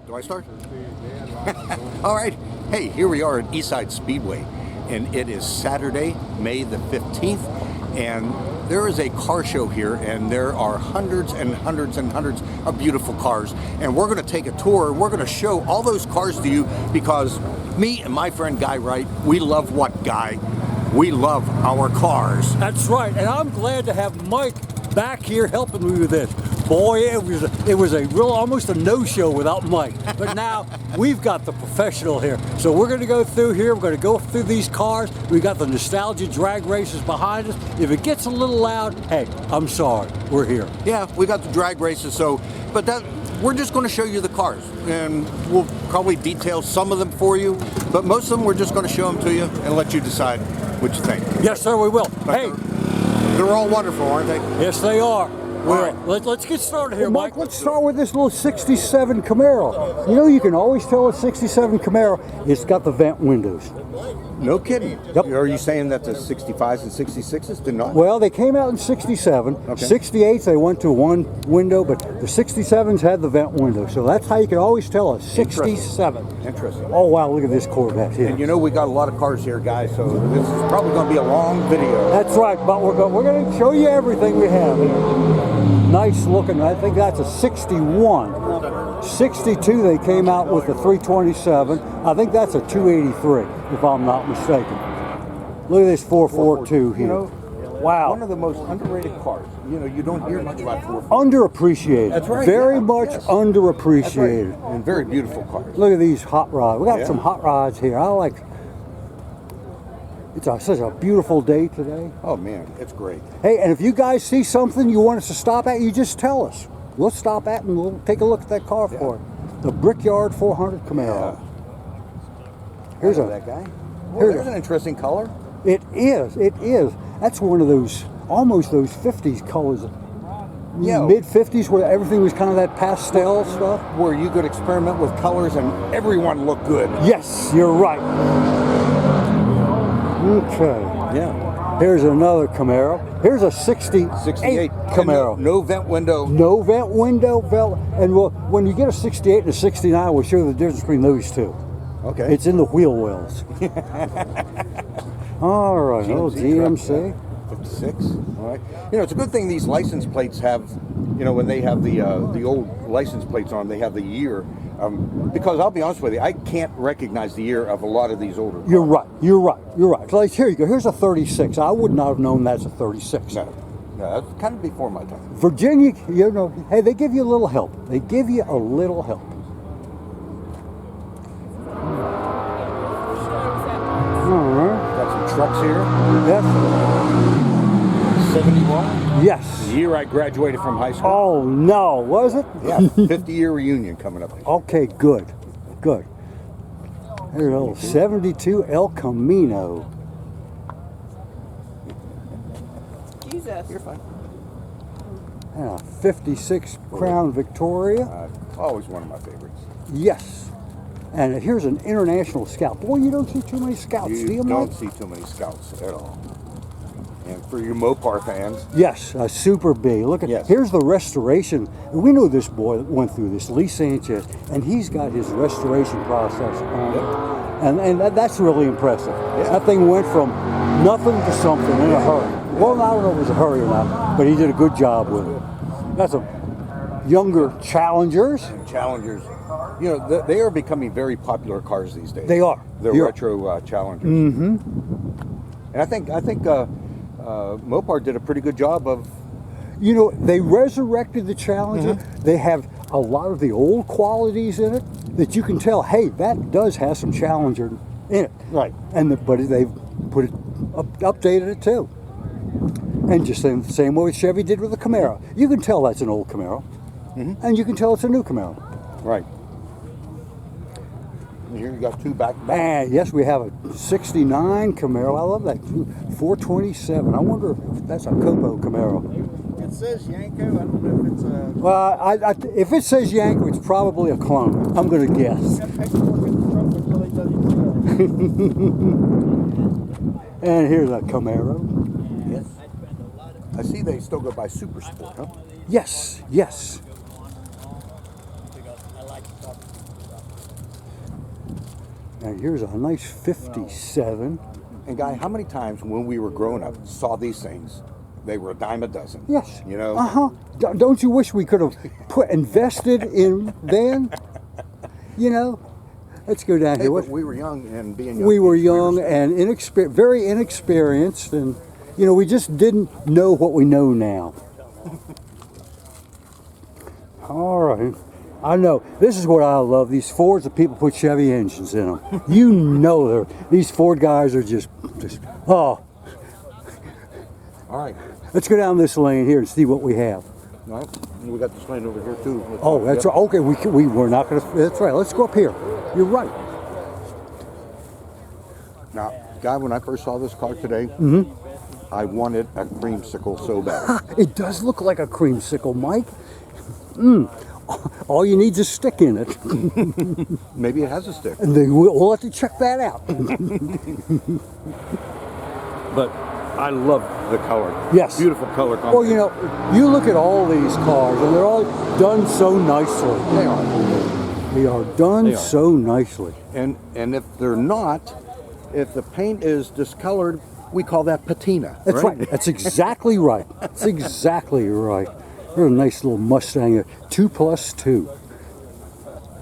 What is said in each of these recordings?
Do I start? All right. Hey, here we are at Eastside Speedway, and it is Saturday, May the 15th, and there is a car show here, and there are hundreds and hundreds and hundreds of beautiful cars, and we're going to take a tour. We're going to show all those cars to you because me and my friend Guy Wright, we love what, Guy? We love our cars. That's right, and I'm glad to have Mike back here helping me with this. Boy, it was a real, almost a no-show without Mike. But now we've got the professional here. So we're going to go through here. We're going to go through these cars. We've got the nostalgia drag races behind us. If it gets a little loud, hey, I'm sorry. We're here. Yeah, we got the drag races. But we're just going to show you the cars, and we'll probably detail some of them for you. But most of them, we're just going to show them to you and let you decide what you think. Yes, sir, we will. Hey, they're all wonderful, aren't they? Yes, they are. Right. Let's get started here, Mike. Let's start with this little 67 Camaro. You know, you can always tell a 67 Camaro, it's got the vent windows. No kidding. Yep. Are you saying that the 65s and 66s did not? Well, they came out in 67. Okay. 68s, they went to one window, but the 67s had the vent window. So that's how you can always tell a 67. Interesting. Oh, wow, look at this Corvette here. And you know, we got a lot of cars here, guys, so this is probably going to be a long video. That's right, but we're going to show you everything we have here. Nice looking. I think that's a 61. 62, they came out with the 327. I think that's a 283, if I'm not mistaken. Look at this 442 here. You know, wow. One of the most underrated cars. You know, you don't hear much about 442. Underappreciated. That's right. Very yeah, much yes. underappreciated. That's right. And very beautiful cars. Look at these hot rods. We got Yeah. some hot rods here. I like. It's such a beautiful day today. Oh man, it's great. Hey, and if you guys see something you want us to stop at, you just tell us. We'll stop at and we'll take a look at that car for it. The Brickyard 400 Camaro. Yeah. Here's that guy. Well, there's an interesting color. It is. It is. That's one of those, almost those 50s colors. Yeah. Mid 50s where everything was kind of that pastel stuff. Where you could experiment with colors and everyone looked good. Yes, you're right. Okay. Yeah. Here's another Camaro. Here's a 68 Camaro. No vent window. No vent window. And when you get a 68 and a 69, we'll show you the difference between those two. Okay. It's in the wheel wells. All right. Little GMC. 56. All right. You know, it's a good thing these license plates have, you know, when they have the old license plates on, they have the year. Because I'll be honest with you, I can't recognize the year of a lot of these older cars. You're right. You're right. You're right. Like, here you go. Here's a 36. I would not have known that's a 36. No, that's kind of before my time. Virginia, you know, hey, they give you a little help. They give you a little help. All right. Got some trucks here. Yes. 71. Yes. The year I graduated from high school. Oh, no. Was it? Yeah, 50-year reunion coming up. Okay, good. Good. Here's a little 72 El Camino. Jesus. You're fine. And a 56 Crown Victoria. Always one of my favorites. Yes. And here's an International Scout. Boy, you don't see too many Scouts, do You you, don't Mike? see too many Scouts at all. And for your Mopar fans, Yes, a Super B. Look at Yes. Here's the restoration. We know this boy that went through this, Lee Sanchez, and he's got his restoration process on it. And that's really impressive. Yeah. That thing went from nothing to something in a hurry. Well, I don't know if it was a hurry or not, but he did a good job with it. That's a younger Challengers. Challengers, you know, they are becoming very popular cars these days. They are. They're Yeah. retro Challengers. Mm-hmm. And I think Mopar did a pretty good job of. You know, they resurrected the Challenger. Mm-hmm. They have a lot of the old qualities in it that you can tell, hey, that does have some Challenger in it. Right. But they've put it updated it too. And just the same way Chevy did with the Camaro. You can tell that's an old Camaro. Mm-hmm. And you can tell it's a new Camaro. Right. And here you got two back to back. And yes, we have a 69 Camaro. I love that. 427. I wonder if that's a Copo Camaro. It says Yanko. I don't know if it's a. Well, if it says Yanko, it's probably a clone. I'm going to guess. Got paperwork in the front that really doesn't show. And here's a Camaro. Yes. I see they still go by Super Sport, huh? Yes, yes. And here's a nice 57. And Guy, how many times when we were growing up saw these things? They were a dime a dozen. Yes. You know? Uh-huh. Don't you wish we could have invested in then? You know? Let's go down Hey, here. but we were young, and being young. We were kids, young were and very inexperienced, and you know, we just didn't know what we know now. All right. I know. This is what I love. These Fords that people put Chevy engines in them. You know, these Ford guys are just oh. All right. Let's go down this lane here and see what we have. All right. We got this lane over here too. Oh, that's right. Okay. We're not going to. That's right. Let's go up here. You're right. Now, Guy, when I first saw this car today, I wanted a creamsicle so bad. It does look like a creamsicle, Mike. All you need is a stick in it. Maybe it has a stick. And we'll have to check that out. But I love the color. Yes. Beautiful color Well, combination. you know, you look at all these cars, and they're all done so nicely. They are. They are done They are. so nicely. And if they're not, if the paint is discolored, we call that patina. That's right. That's exactly right. That's exactly right. There's a nice little Mustang, 2+2.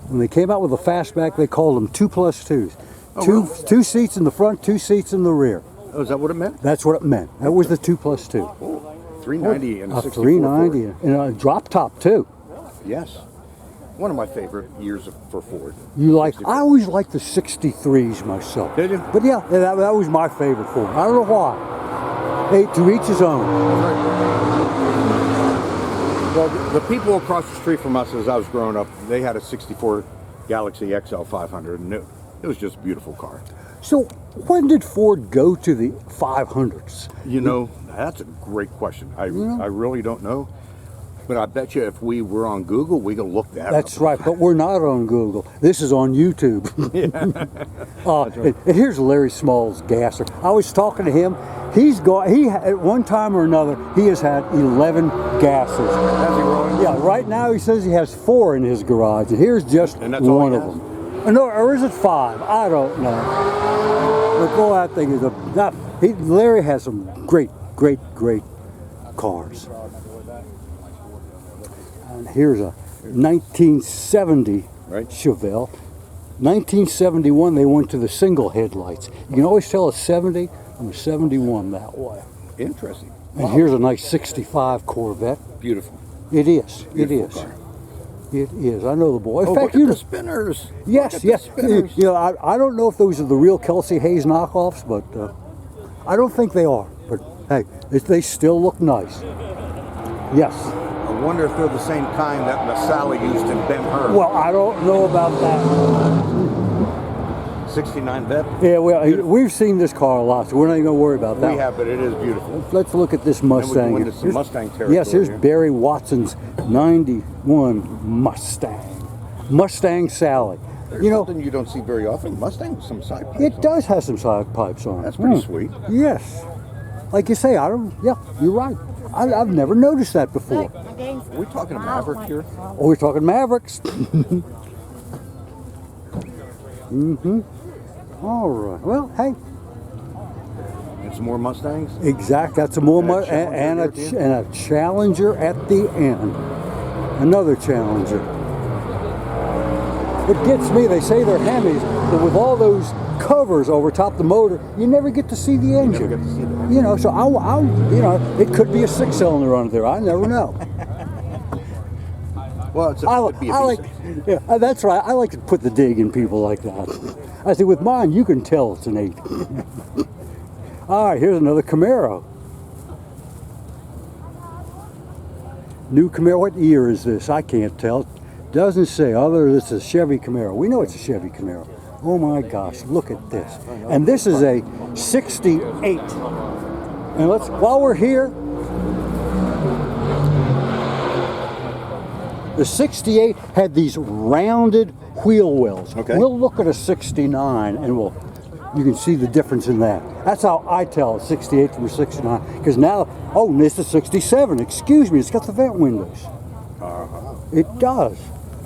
When they came out with the fastback, they called them 2+2s. Oh, Two seats in the front, 2 seats in the rear. Oh, is that what it meant? That's what it meant. That was the 2+2. Oh, 390 and A 64 390 Ford. and a drop top too. Yes. One of my favorite years for Ford. You like? 64. I always liked the 63s myself. Did you? But yeah, that was my favorite Ford. I don't know why. Hey, to each his own. Well, the people across the street from us as I was growing up, they had a 64 Galaxy XL 500, and it was just a beautiful car. So when did Ford go to the 500s? You know, that's a great question. I really don't know. But I bet you if we were on Google, we could look that up. That's right, but we're not on Google. This is on YouTube. And here's Larry Small's Gasser. I was talking to him. At one time or another, he has had 11 Gassers. Has he really? Yeah, right now he says he has 4 in his garage, and here's just And that's all one he of has? them. No, or is it 5? I don't know. But boy, that thing is Larry has some great cars. And here's a 1970 Right. Chevelle. 1971, they went to the single headlights. You can always tell a 70 from a 71 that way. Interesting. And here's a nice 65 Corvette. Beautiful. It is. It Beautiful is. car. It is. I know the boy. In Oh, fact, look at the spinners. yes, Look at yes. the spinners. You know, I don't know if those are the real Kelsey Hayes knockoffs, but I don't think they are. But hey, they still look nice. Yes. I wonder if they're the same kind that Masali used in Ben-Hur. Well, I don't know about that. 69 Vet. Yeah, well, we've seen this car a lot, so we're not even going to worry about that. We have, but it is beautiful. Let's look at this And we Mustang. go into some Here's- Mustang territory. Yes, here's here. Barry Watson's 91 Mustang. Mustang Sally. There's You know, something you don't see very often. Mustang with some side pipes. it on does have some side pipes on it. That's pretty Hmm. sweet. Yes. Like you say, yeah, you're right. I've never noticed that before. Are we talking a Maverick here? Oh, we're talking Mavericks. All right. Well, hey, And some more Mustangs. exact. That's a more And a and Challenger here, too? a Challenger at the end. Another Challenger. What gets me, they say they're Hemis, but with all those covers over top the motor, you never get to see the engine. get to see that. You know, so it could be a 6-cylinder under there. I never know. Well, it'd be a I like, V6. yeah, that's right. I like to put the dig in people like that. I say, with mine, you can tell it's an 8. All right, here's another Camaro. New Camaro. What year is this? I can't tell. Doesn't say. Other than it's a Chevy Camaro. We know it's a Chevy Camaro. Oh my gosh, look at this. And this is a 68. And while we're here, the 68 had these rounded wheel wells. Okay. We'll look at a 69 and you can see the difference in that. That's how I tell a 68 from a 69. Because now, this is 67. Excuse me, it's got the vent windows. It does.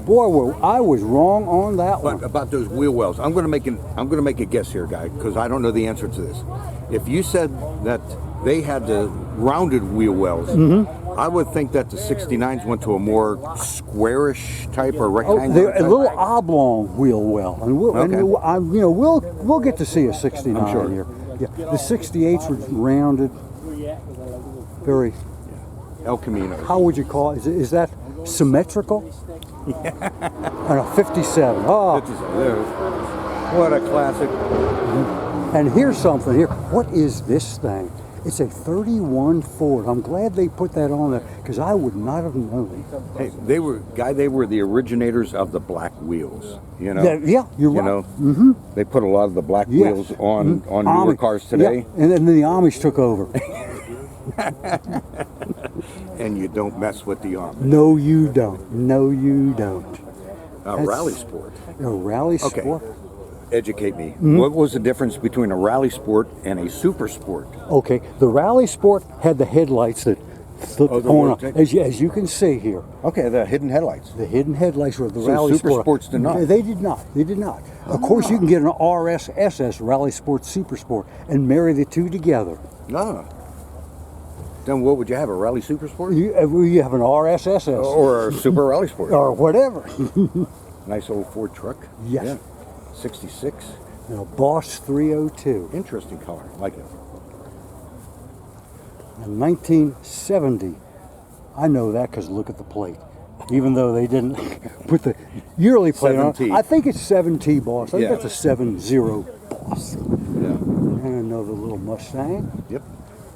Boy, well, I was wrong on that But one. about those wheel wells, I'm going to make a guess here, guy, because I don't know the answer to this. If you said that they had the rounded wheel wells, I would think that the 69s went to a more squarish type or Oh, rectangular they're a type. little oblong wheel well, and we'll get to see a 69 I'm sure. here. Yeah, the 68s were rounded, very. El Camino. How would you call it? Is that symmetrical? And a 57. Oh, What a classic. and here's something here. What is this thing? It's a 31 Ford. I'm glad they put that on there because I would not have known. Hey, they were the originators of the black wheels. You know. Yeah, you're You right. know. They put a lot of the black Yes. wheels on newer cars today, Yeah, and then the Amish took over. and you don't mess with the arm. No, you don't. No, you don't. Rally Sport. A rally Okay. sport. Educate me. What was the difference between a rally sport and a super sport? Okay, the rally sport had the headlights that flipped Oh, the on, one- as you can see here. Okay, the hidden headlights. The hidden headlights were the So rally super sport. sports did not? They did not. They did not. Of course, you can get an RSSS, Rally Sport Super Sport, and marry the two together. Ah. Then what would you have? A rally super sport You have an RSSS or a super rally sport? or whatever. Nice old Ford truck. Yes. Yeah. 66. Now, Boss 302. Interesting color. Like it. In 1970, I know that because look at the plate. Even though they didn't put the yearly plate on, 7T. I think it's 7T Boss. I think Yeah. that's a 70 Boss. Yeah. And another little Mustang. Yep.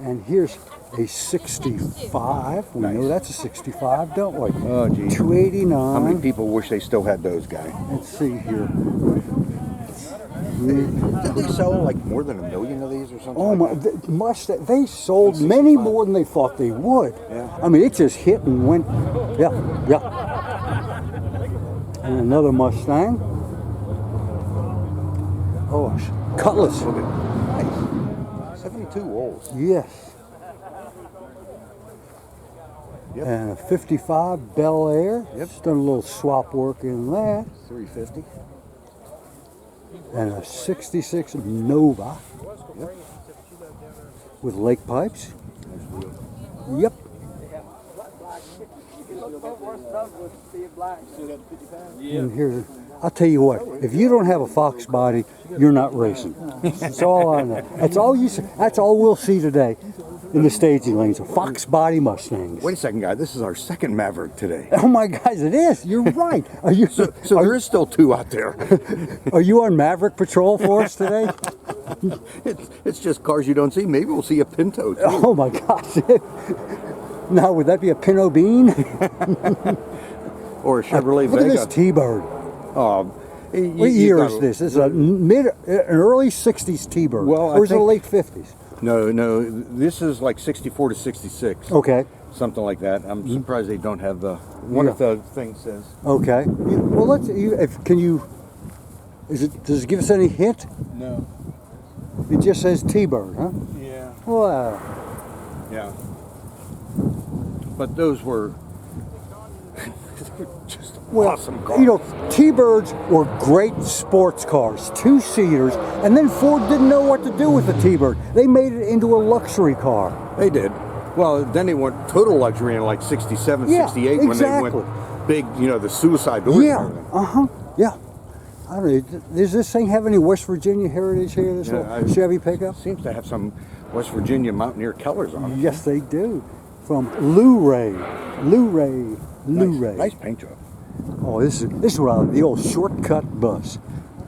And here's a 65. We know Nice. that's a 65, don't we? Oh, gee. 289. How many people wish they still had those, guys? Let's see here. Did they sell like more than 1 million of these or something? Oh my! like that? Mustang. They sold many more than they thought they would. Yeah. I mean, it just hit and went. Yeah, yeah. And another Mustang. Oh, Cutlass. Look at nice. 72 rolls. Yes. Yep. And a 55 Bel Air. Yep. Just done a little swap work in that. 350. And a 66 Nova. Yep. With lake pipes. Nice wheel. Yep. And here's, I'll tell you what, if you don't have a Fox body, you're not racing. That's all I know. That's all you see. That's all we'll see today in the staging lanes, are Fox body Mustangs. Wait a second, guy. This is our second Maverick today. Oh my guys, it is. You're right. Are you So there is still two out there. are you on Maverick Patrol for us today? It's just cars you don't see. Maybe we'll see a Pinto too. Oh my gosh. Now, would that be a Pinot Bean? Or a Chevrolet Look at Vega. this T-Bird. You- What you year gotta- is this? It's an early 60s T-Bird. Well, I or is it a think- late 50s? No. This is like 64 to 66. Okay. Something like that. I'm surprised they don't have the one of the things says. Okay. Well, let's. Can you? Does it give us any hint? No. It just says T-Bird, huh? Yeah. Wow. Yeah. But those were just awesome cars. You know, T-Birds were great sports cars, two-seaters, and then Ford didn't know what to do with the T-Bird. They made it into a luxury car. They did. Well, then they went total luxury in like 67, Yeah, 68 exactly. when they went big, the suicide doors and Yeah. everything. Yeah. I don't know. Does this thing have any West Virginia heritage here? This Yeah, little Chevy pickup? Seems to have some West Virginia Mountaineer colors on it. Yes, they do. From Luray. Nice paint job. Oh, this is what I like, the old shortcut bus.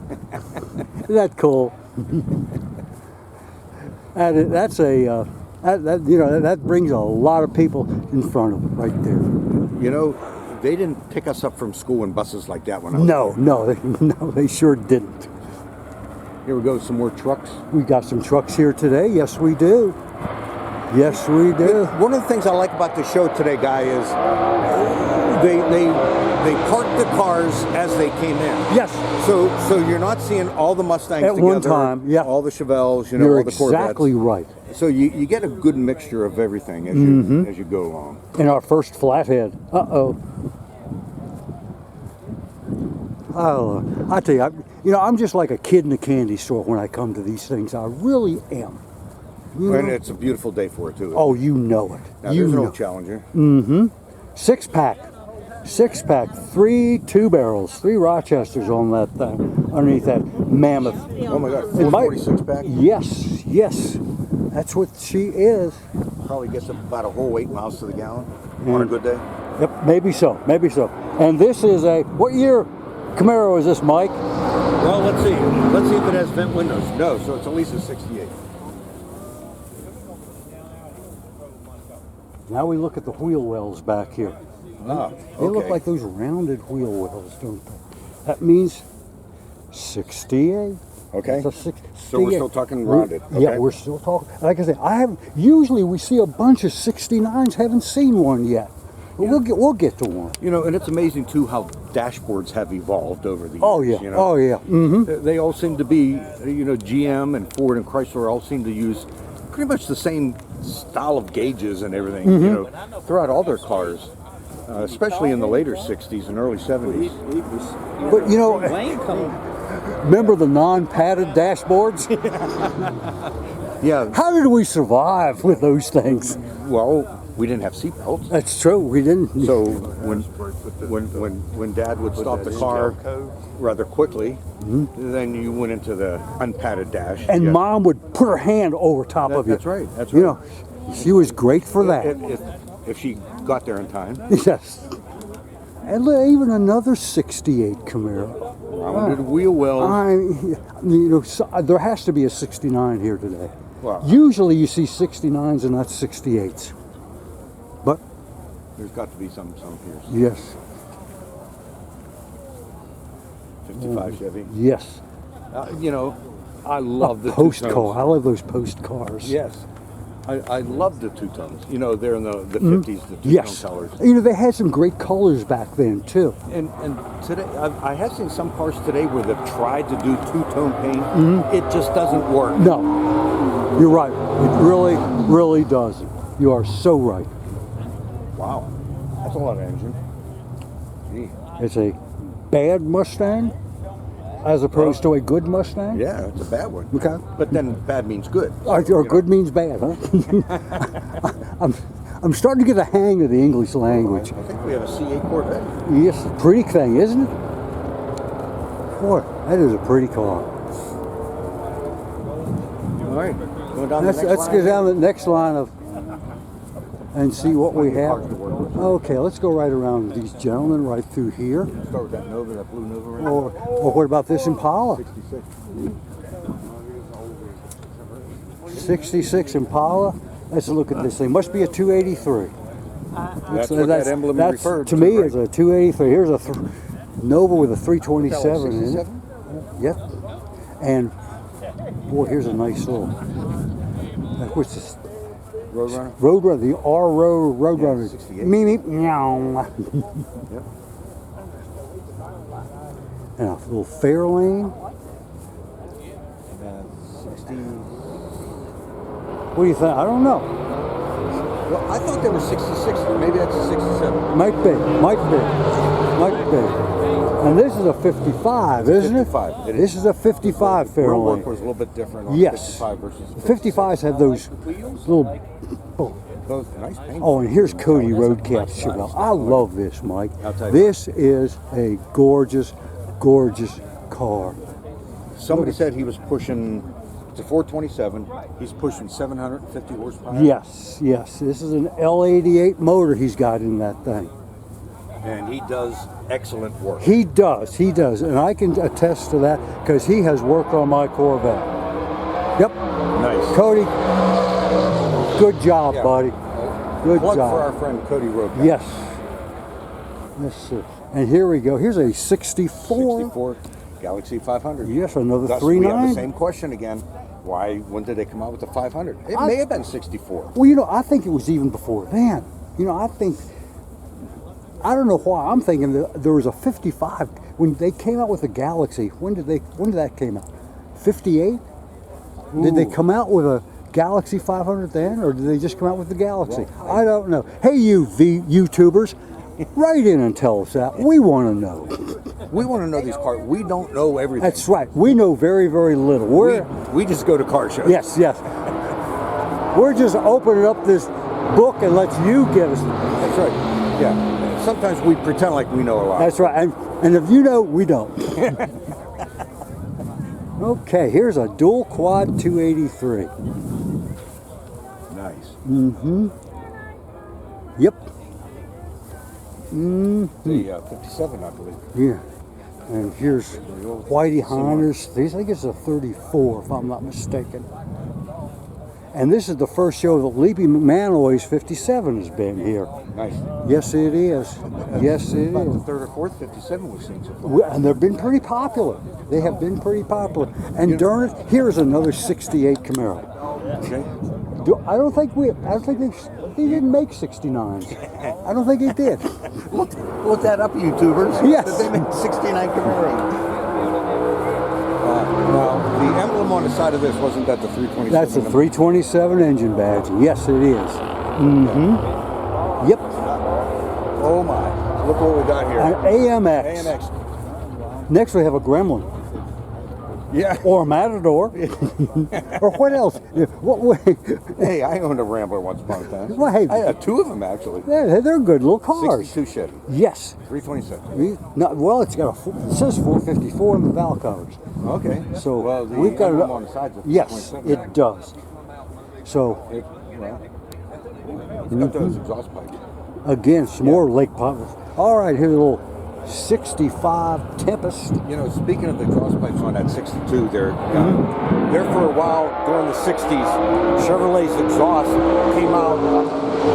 Isn't that cool? That's a that brings a lot of people in front of it right there. They didn't pick us up from school in buses like that when I was No, they sure didn't. Here we go, some more trucks. We got some trucks here today. Yes, we do. Yes, we do. One of the things I like about the show today, Guy, is they parked the cars as they came in. Yes. So you're not seeing all the Mustangs At together, one time, yeah. all the Chevelles, You're all the Corvettes. exactly right. So you get a good mixture of everything as you go along. In our first flathead. Uh-oh. Oh, I tell you, I'm just like a kid in a candy store when I come to these things. I really am. And it's a beautiful day for it too. Oh, you know it. Now, You there's an know. old Challenger. Six pack, 3 2-barrels, 3 Rochesters on that thing, underneath that mammoth. Oh my God, It might- 446 pack. Yes, that's what she is. Probably gets about a whole 8 miles to the gallon on a good day. Yep, maybe so. And this is what year Camaro is this, Mike? Well, let's see. Let's see if it has vent windows. No, so it's at least a 68. Now we look at the wheel wells back here. Ah, They look okay. like those rounded wheel wells, don't they? That means 68. Okay. It's a 68. So we're still talking rounded. Yeah, Okay. we're still talking. Like I said, usually we see a bunch of 69s. Haven't seen one yet. But we'll get to one. You know, and it's amazing too how dashboards have evolved over the years. Oh yeah. You know? Oh yeah. Mm-hmm. They all seem to be, GM and Ford and Chrysler all seem to use pretty much the same style of gauges and everything, throughout all their cars, especially in the later 60s and early 70s. But remember the non-padded dashboards? Yeah, How did we survive with those things? well, we didn't have seatbelts. That's true. We didn't. So when Dad would stop the car rather quickly, then you went into the unpadded dash. And Yeah. Mom would put her hand over top of you. That's right. That's You right. know, she was great for that. If she got there in time. Yes. And even another 68 Camaro. Rounded wheel wells. There has to be a 69 here today. Wow. Usually you see 69s and not 68s. But There's got to be some here. yes, 55 Chevy. yes. I love the Post two-tones. car. I love those post cars. Yes. I love the two-tones. They're in the 50s, the two-tone Yes. colors. They had some great colors back then too. And today, I have seen some cars today where they've tried to do two-tone paint. It just doesn't work. No, you're right. It really, really doesn't. You are so right. Wow. That's a lot of engine. Gee. It's a bad Mustang as opposed to a good Mustang. Yeah, it's a bad one. Okay. But then bad means good. Or good means bad, huh? I'm starting to get a hang of the English language. I think we have a C8 Corvette. Yes, a pretty thing, isn't it? Boy, that is a pretty car. All right. Going down Let's go down the next line and see what we have. Cars to work with. Okay, let's go right around these gentlemen right through here. Start with that Nova, that blue Nova right Or what about this Impala? 66. 66 Impala. Let's look at this thing. Must be a 283. That's what that emblem that's, referred to to. me, right? is a 283. Here's a Nova with a 327 in it. 67? Yep. And boy, here's a nice little. What's this? Roadrunner. Roadrunner, the Roadrunner. Yeah, 68. Meep, meow. Yep. And a little Fairlane. 60. What do you think? I don't know. Well, I thought they were 66. Maybe that's a 67. Might be. And this is a 55, isn't it? 55, it is. This is a 55 Road work Fairlane. was a little bit different on Yes. 55 versus 55s have those little. Both nice paint. Oh, and here's Cody Road Cap Chevelle. I love this, Mike. I'll tell you. This is a gorgeous, gorgeous car. Somebody said he was pushing, it's a 427, he's pushing 750 horsepower. Yes. This is an L88 motor he's got in that thing. And he does excellent work. He does. And I can attest to that because he has worked on my Corvette. Yep. Nice. Cody, good job, Yeah. buddy. Good Plug job. for our friend Cody Roadcap. Yes. Yes, sir. And here we go. Here's a 64. 64 Galaxy 500. Yes, another Thus, we have the 3.9. same question again. When did they come out with the 500? It may have been 64. Well, I think it was even before then. I don't know why. I'm thinking that there was a 55 when they came out with the Galaxy. When did that came out? 58? Did they come out with a Galaxy 500 then, or did they just come out with the Galaxy? I don't know. Hey, you YouTubers, Write in and tell us that. We want to know. We want to know these cars. We don't know everything. That's right. We know very, very little. We just go to car shows. Yes. We're just opening up this book and let you give us. That's right. Yeah. Sometimes we pretend like we know a lot. That's right. And if you know, we don't. Okay, here's a dual quad 283. Nice. Yep. The 57, I believe. Yeah. And here's Whitey Honda's. I think it's a 34, if I'm not mistaken. And this is the first show that Leapy McManaway's 57 has been here. Nice. Yes, it is. Yes, it About the is. third or fourth 57 we've seen so far. And they've been pretty popular. They have been pretty popular. And darn it, here's another 68 Camaro. Okay. I don't think they didn't make 69s. I don't think they did. Look that up, YouTubers. Yes. That they made 69 Camaro. Now, the emblem on the side of this, wasn't that the 327? That's a 327 engine badge. Yes, it is. Yep. Oh my. Look what we got here. An AMX. AMX. Next we have a Gremlin. Yeah. Or a Matador. Or what else? What way? Hey, I owned a Rambler once upon a time. Well, hey. I had two of them, actually. They're good little cars. 62 Chevy. Yes. 327. Well, it says 454 in the valve covers. Okay. So well, the we've got it emblem on the sides of Yes, 327. it does. So It's got those exhaust pipes. again, some more lake pipes. All right, here's a little 65 Tempest. You know, speaking of the exhaust pipes on that 62, there for a while during the 60s, Chevrolet's exhaust came out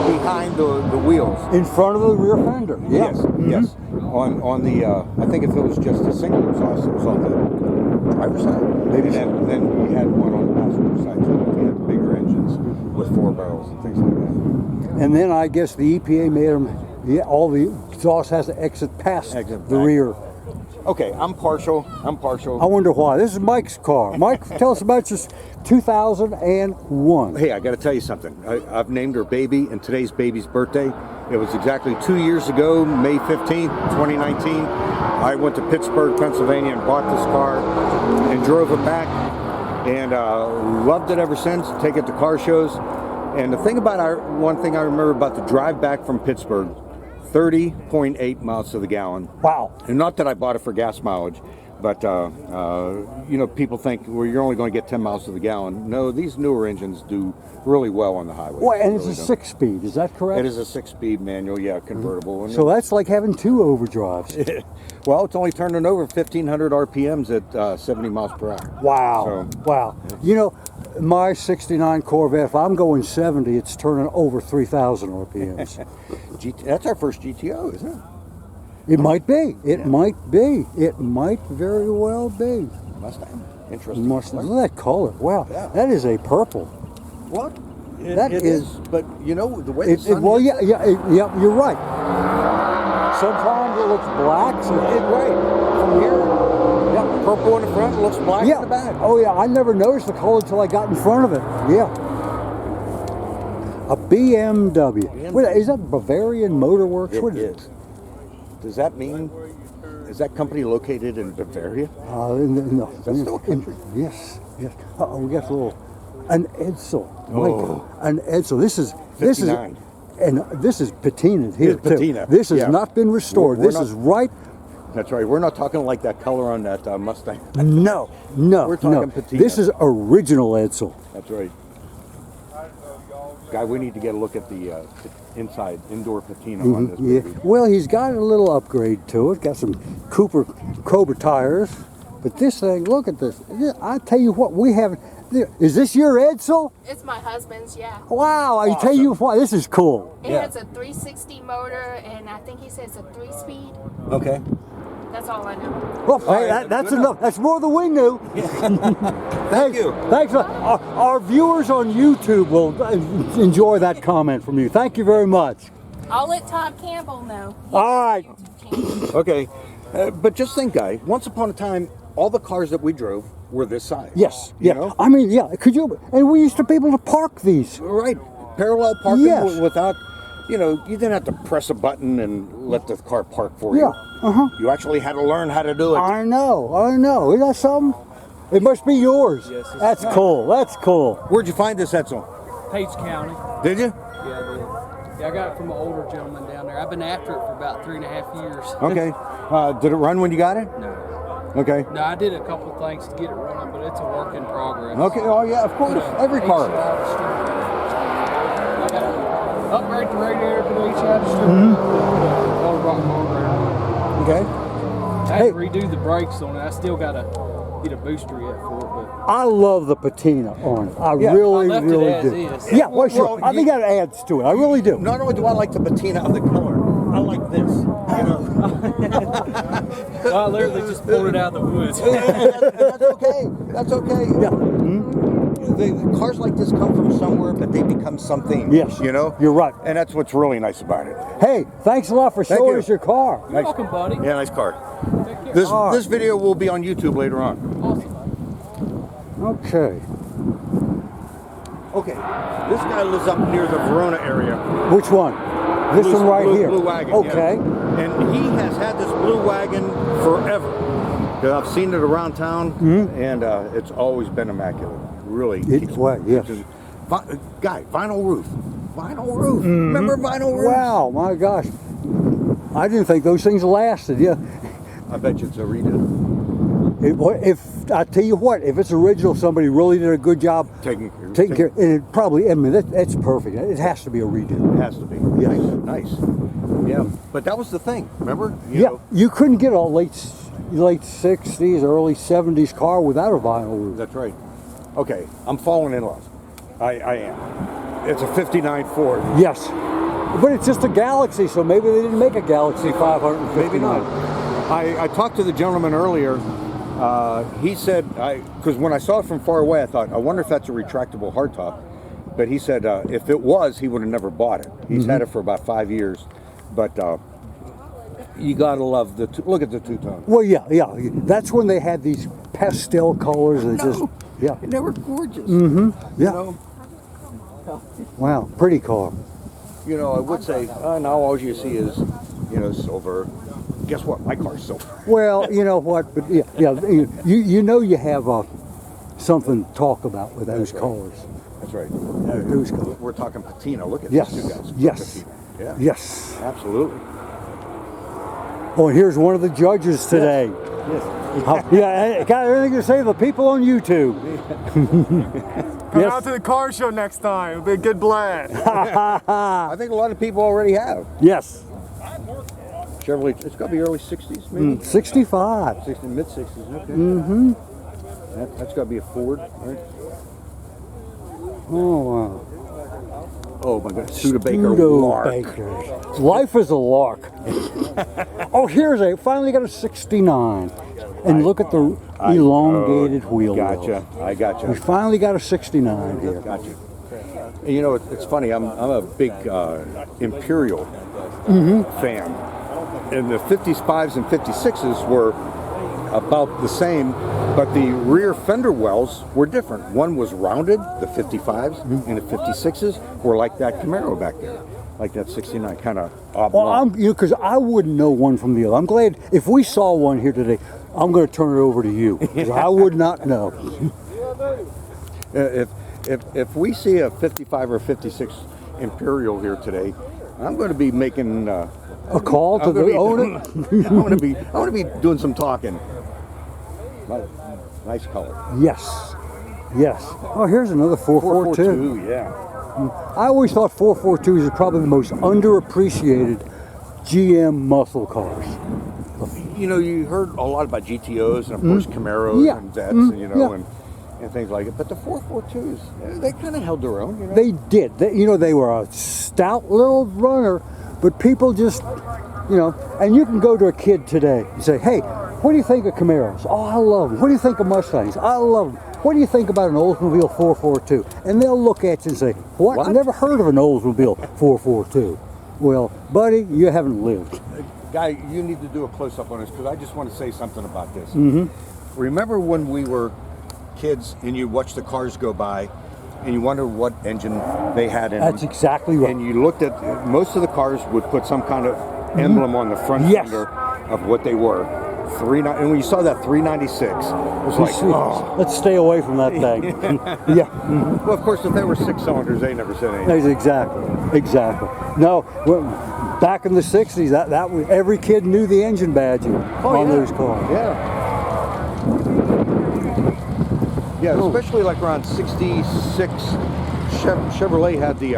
behind the wheels. In front of the rear fender. Yeah. Yes. On the, I think if it was just a single exhaust, it was on the driver's side. Maybe and then you had one on the passenger side, so if you had bigger engines with 4 barrels and things like that. And then I guess the EPA made them, all the exhaust has to exit past the rear. Okay, I'm partial. I wonder why. This is Mike's car. Mike, tell us about your 2001. Hey, I got to tell you something. I've named her Baby, and today's Baby's birthday. It was exactly 2 years ago, May 15th, 2019. I went to Pittsburgh, Pennsylvania, and bought this car and drove it back, and loved it ever since. Take it to car shows. And the thing about one thing I remember about the drive back from Pittsburgh, 30.8 miles to the gallon. Wow. And not that I bought it for gas mileage, but you know, people think, well, you're only going to get 10 miles to the gallon. No, these newer engines do really well on the highway. Well, and it's really a 6-speed, is that correct? It is a 6-speed manual, yeah, convertible. And So that's like having 2 overdrives. well, it's only turning over 1,500 RPMs at 70 miles per hour. Wow. Wow. You know, my 69 Corvette, if I'm going 70, it's turning over 3,000 RPMs. That's our first GTO, isn't it? It might be. It might be. It might very well be. Mustang. Interesting. Mustang. Look at that color. Wow. Yeah. That is a purple. What? That it is. But you know the way the sun well, hits yeah, you're right. Sometimes it looks black. right from here. Yeah, purple in the front looks black in the back. Oh yeah, I never noticed the color until I got in front of it. Yeah. A BMW. Wait, is that Bavarian Motor Works? It What is. Does that mean? Is that company located in Bavaria? No. That's still a country. Yes. Uh-oh, we got a little. An Edsel. Oh. An Edsel. This is 59. And this is patina here It's patina. too. This has Yeah. not been restored. We're This not- is right. That's right. We're not talking like that color on that Mustang. No. We're talking patina. This is original Edsel. That's right. Guy, we need to get a look at the indoor patina on this Yeah. baby. Well, he's got a little upgrade to it. Got some Cobra tires. But this thing, look at this. I tell you what, we have. Is this your Edsel? It's my husband's, yeah. Wow! I tell you what, this is cool. It has a 360 motor, and I think he says a 3-speed. Okay. That's all I know. Well, hey, that's good enough. That's more than we knew. Thank you. Thanks. Our viewers on YouTube will enjoy that comment from you. Thank you very much. I'll let Todd Campbell know. All right. Okay. But just think, Guy, once upon a time, all the cars that we drove were this size. Yes. You Yeah. know? I mean, yeah. Could you? And we used to be able to park these. Right. Parallel parking Yes. without you know, you didn't have to press a button and let the car park for you. Yeah, You actually had to learn how to do it. I know. Isn't that something? It must be yours. Yes, it's That's mine. cool. That's cool. Where'd you find this, Edsel? Page County. Did you? Yeah, I did. Yeah, I got it from an older gentleman down there. I've been after it for about 3.5 years. Okay. Did it run when you got it? No. Okay. No, I did a couple things to get it running, but it's a work in progress. Okay. Oh yeah, of course. Every car. I got to upgrade the radiator for each side of the street. Old rock motor. Okay. I had to redo the brakes on it. I still got to get a booster yet for it, but I love the patina on it. I Yeah, really, I left it really as do. is. Yeah, well, sure. Well, I think that adds to it. I really do. Not only do I like the patina of the color, I like this. You know. well, I literally just pulled it out of the woods. That's okay. That's okay. Yeah. The cars like this come from somewhere, but they become something. Yes. You know. You're right. And that's what's really nice about it. Hey, thanks a lot for Thank showing you. us your car. You're welcome, buddy. Yeah, nice car. Take care. This video will be on YouTube later on. Awesome. Okay. Okay. This guy lives up near the Verona area. Which one? This one right blue, here. Blue wagon. Okay. Yeah. And he has had this blue wagon forever. 'Cause I've seen it around town, and it's always been immaculate. Really. It's what? Yes. Guy, vinyl roof. Vinyl roof. Remember vinyl roof? Wow, my gosh. I didn't think those things lasted. Yeah. I bet you it's a redo. If I tell you what, if it's original, somebody really did a good job Taking care. And it probably, I mean, that's perfect. It has to be a redo. It has to be. Yes. Nice. Yeah. But that was the thing. Remember? Yeah. You couldn't get a late 60s, early 70s car without a vinyl roof. That's right. Okay. I'm falling in love. I am. It's a 59 Ford. Yes. But it's just a Galaxy, so maybe they didn't make a Galaxy 559. Maybe not. I talked to the gentleman earlier. He said, because when I saw it from far away, I thought, I wonder if that's a retractable hardtop. But he said if it was, he would have never bought it. He's had it for about 5 years. But you gotta love look at the two-tone. Well, yeah. That's when they had these pastel colors and yeah. And they were gorgeous. Yeah. You know, Wow, pretty car. I would say now all you see is, silver. Guess what? My car's silver. Well, you know what? But yeah. You know you have something to talk about with those colors. That's right. Those colors. We're talking patina. Look at Yes. these two guys. Yes. Patina. Yeah. Yes. Absolutely. Oh, and here's one of the judges today. Yes. Yeah, got anything to say to the people on YouTube? Come out to the car show next time. It'll be a good blast. I think a lot of people already have. Yes. Chevrolet, it's got to be early 60s, maybe? 65. 60, mid-60s, okay. Mm-hmm. That's got to be a Ford, right? Oh, wow. Oh, my God. Studebaker lark. Studebaker. Life is a lark. Oh, finally got a 69. And look at the elongated wheel Gotcha. wells. I gotcha. We finally got a 69 here. Gotcha. And it's funny. I'm a big Imperial fan. And the 55s and 56s were about the same, but the rear fender wells were different. One was rounded, the 55s, and the 56s were like that Camaro back there, like that 69, kind of oblong. Well, because I wouldn't know one from the other. I'm glad if we saw one here today, I'm going to turn it over to you, 'cause I would not know. If we see a 55 or 56 Imperial here today, I'm going to be making A call to the owner? I'm going to be doing some talking. Nice color. Yes. Yes. Oh, here's another 442. 442, yeah. I always thought 442s are probably the most underappreciated GM muscle cars. You heard a lot about GTOs and of course Camaros Yeah. and Vettes Yeah. and things like it. But the 442s, they kind of held their own. They did. They were a stout little runner, but people just, and you can go to a kid today and say, hey, what do you think of Camaros? Oh, I love them. What do you think of Mustangs? I love them. What do you think about an Oldsmobile 442? And they'll look at you and say, what? What? I never heard of an Oldsmobile 442. Well, buddy, you haven't lived. Guy, you need to do a close-up on this because I just want to say something about this. Mm-hmm. Remember when we were kids and you watched the cars go by and you wonder what engine they had in That's them. exactly right. And you looked at, most of the cars would put some kind of emblem on the front Yes. fender of what they were. And when you saw that 396, it was like, oh. Let's stay away from that thing. Yeah. Well, of course, if they were 6 cylinders, they never said anything. Exactly. No, well, back in the 60s, that was, every kid knew the engine badge on those cars. Yeah, especially like around 66, Chevrolet had the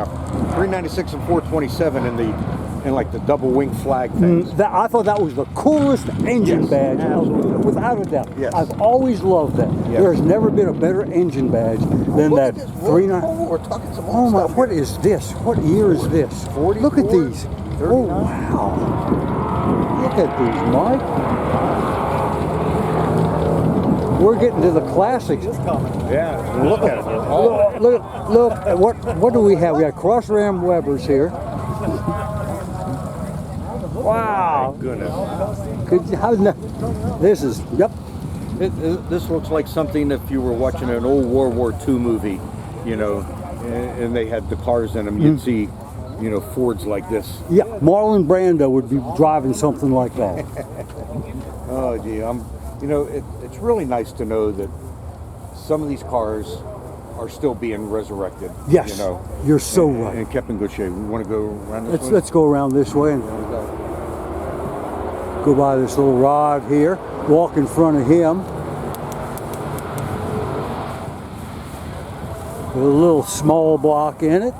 396 and 427 and like the double wing flag things. I thought that was the coolest engine badge, without a doubt. Yes. I've always loved that. Yes. There has never been a better engine badge than Look that at this. 39. We're talking some Oh old my! stuff What here. is this? What year is this? 44, Look at these. 39. Oh wow! Look at these, Mike. We're getting to the classics. Yeah, look at it. Look. What do we have? We got cross ram Webers here. Wow! Goodness. This is This looks like something if you were watching an old World War II movie, you know, and they had the cars in them, you'd see, you know, Fords like this. Yeah, Marlon Brando would be driving something like that. Oh, gee, you know, it's really nice to know that some of these cars are still being resurrected. Yes, you know, you're so right. and kept in good shape. We want to go around this way? Let's go around this way and go by this little rod here. Walk in front of him. With a little small block in it.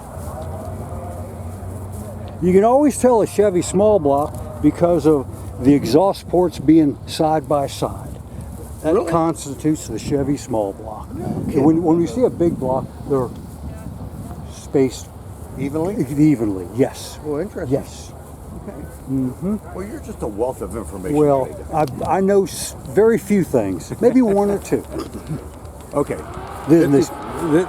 You can always tell a Chevy small block because of the exhaust ports being side by side. That Really? constitutes the Chevy small block. When we see a big block, they're spaced evenly. Yes. Well, interesting. Yes. Well, you're just a wealth of information. Well, today. I know very few things, maybe one or two. Okay. This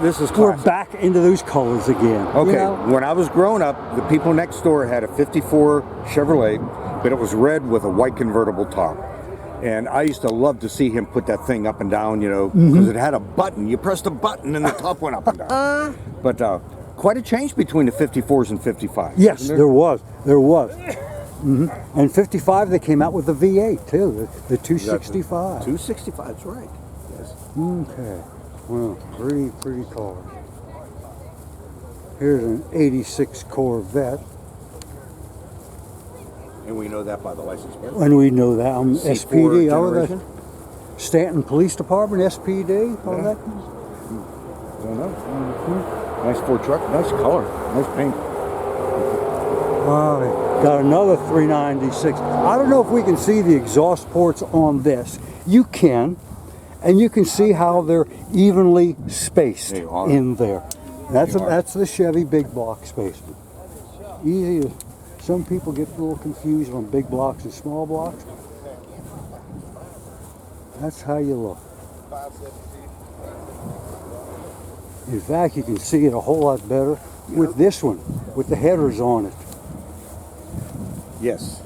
This is we're classic. back into those colors again. Okay, You know? when I was growing up, the people next door had a 54 Chevrolet, but it was red with a white convertible top. And I used to love to see him put that thing up and down, you know, because it had a button. You pressed a button and the top went up and down. But quite a change between the 54s and 55s. Yes, isn't there was. And 55, they came out with the V8 too, the 265. 265, that's right. Yes. Okay. Well, pretty cars. Here's an 86 Corvette. And we know that by the license plate. And we know that. C4 SPD. generation? Stanton Police Department, SPD. All that. I don't know. Nice Ford truck. Nice color. Nice paint. Wow, got another 396. I don't know if we can see the exhaust ports on this. You can. And you can see how they're evenly spaced They are. in there. They are. That's the Chevy big block spacing. Easy to, some people get a little confused on big blocks and small blocks. That's how you look. In fact, you can see it a whole lot better with this one, with the headers on it. Yes.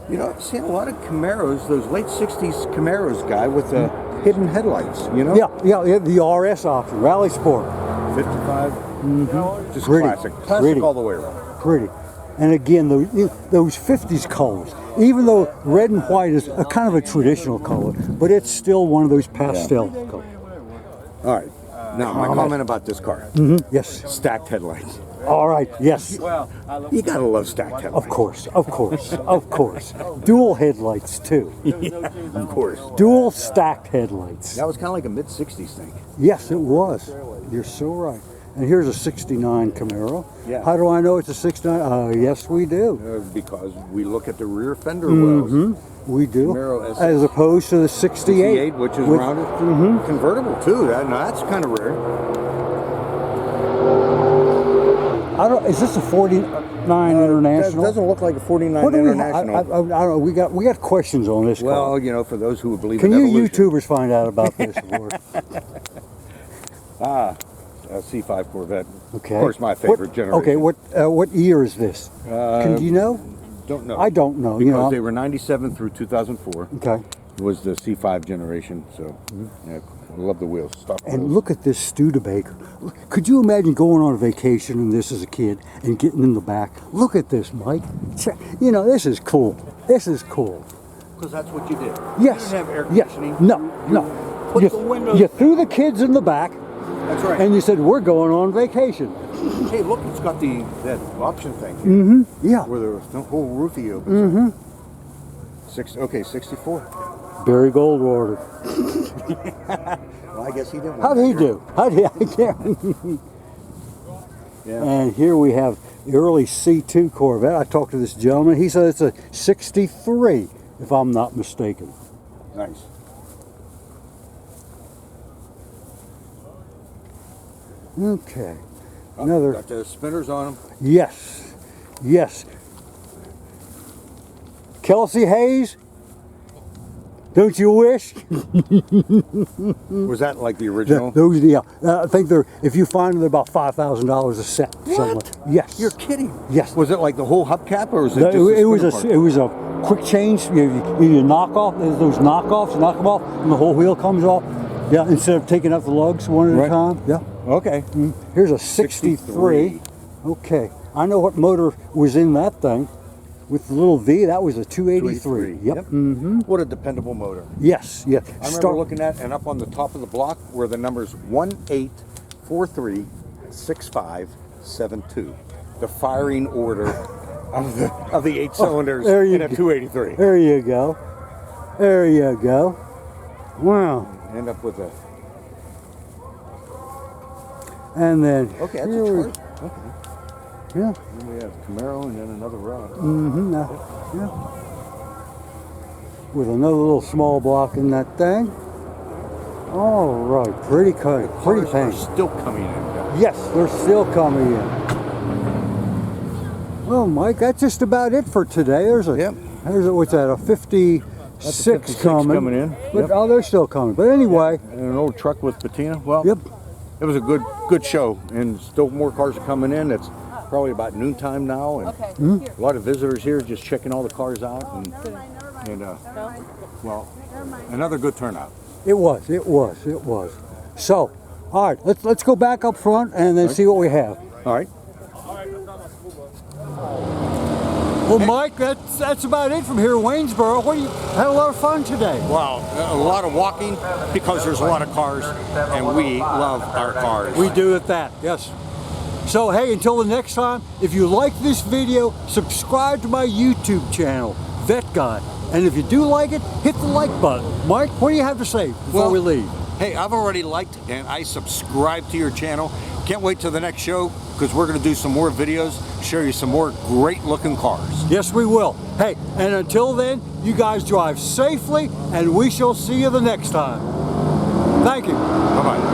You know, I've seen a lot of Camaros, those late 60s Camaros guy with the hidden headlights, you know? Yeah, the RS option, Rally Sport. 55. Just Pretty. classic. Classic Pretty. all the way around. Pretty. And again, those 50s colors, even though red and white is a kind of a traditional color, but it's still one of those pastel colors. All right. Now, my comment about this car. Yes. Stacked headlights. All right. Yes. You gotta love stacked headlights. Of course. Dual headlights too. Of course. Dual stacked headlights. That was kind of like a mid-60s thing. Yes, it was. You're so right. And here's a 69 Camaro. Yeah. How do I know it's a 69? Yes, we do. Because we look at the rear fender wells. We do. Camaro SS. As opposed to the 68. which is with- rounded. Convertible, too. That's kind of rare. Is this a 49 International? That doesn't look like a 49 What do we? International. I don't know. We got questions on this. Well, car. you know, for those who believe Can in you evolution. YouTubers find out about this? A C5 Corvette. Okay. Of course, my favorite generation. Okay. What year is this? Do you know? Don't know. I don't know. Because You know. they were 97 through 2004 Okay. was the C5 generation. So, yeah, I love the wheels. Stock And wheels. look at this Studebaker. Could you imagine going on a vacation in this as a kid and getting in the back? Look at this, Mike. You know, this is cool. This is cool. Because that's what you did. Yes. You didn't have air Yes. conditioning. No. Put the windows. You threw the kids in the back. That's right. And you said, we're going on vacation. Hey, look, it's got that option thing. Mm-hmm. Yeah. Where the whole roofie opens. Mm-hmm. Okay, 64. Barry Goldwater. Well, I guess he didn't. How'd he do? I can't. Yeah. And here we have the early C2 Corvette. I talked to this gentleman. He said it's a 63, if I'm not mistaken. Nice. Okay. Another. Got the spinners on them. Yes. Yes. Kelsey Hayes. Don't you wish? Was that like the original? Those, yeah. I think they're. If you find them, they're about $5,000 a set. What? Yes. You're kidding. Yes. Was it like the whole hubcap, or was it No, just the it was spinner part? it was a quick change. You knock off those knockoffs, knock them off, and the whole wheel comes off. Yeah, instead of taking out the lugs one at Right. a time. Yeah. Okay. Here's a 63. Okay. I know what motor was in that thing. With the little V, that was a 283. Yep. Mm-hmm. What a dependable motor. Yes. Yeah. I remember looking at, and up on the top of the block were the numbers 18436572. The firing order of the 8 cylinders there you in a go. 283. There you go. There you go. Wow. End up with a. And then Okay, that's here a we- chart. Okay. Yeah. Then we have Camaro and then another rod. Mm-hmm. Yeah. With another little small block in that thing. All right. Pretty cut. Pretty Cars are paint. still coming in, guys. Yes, they're still coming in. Well, Mike, that's just about it for today. There's a. Yep. There's a, what's that? A 56, That's a 56 coming in. But Yep. oh, they're still coming. But anyway. And an old truck with patina. Well, Yep. it was a good show, and still more cars are coming in. It's probably about noontime now, and a lot of visitors here just checking all the cars out, and well, another good turnout. It was. So, all right, let's go back up front and then see what we have. All right. Well, Mike, that's about it from here in Waynesboro. Had a lot of fun today. Wow, a lot of walking because there's a lot of cars, and we love our cars. We do at that, yes. So, hey, until the next time, if you like this video, subscribe to my YouTube channel, Vet Guy. And if you do like it, hit the like button. Mike, what do you have to say before we leave? Hey, I've already liked and I subscribe to your channel. Can't wait till the next show because we're going to do some more videos, show you some more great looking cars. Yes, we will. Hey, and until then, you guys drive safely, and we shall see you the next time. Thank you. Bye-bye.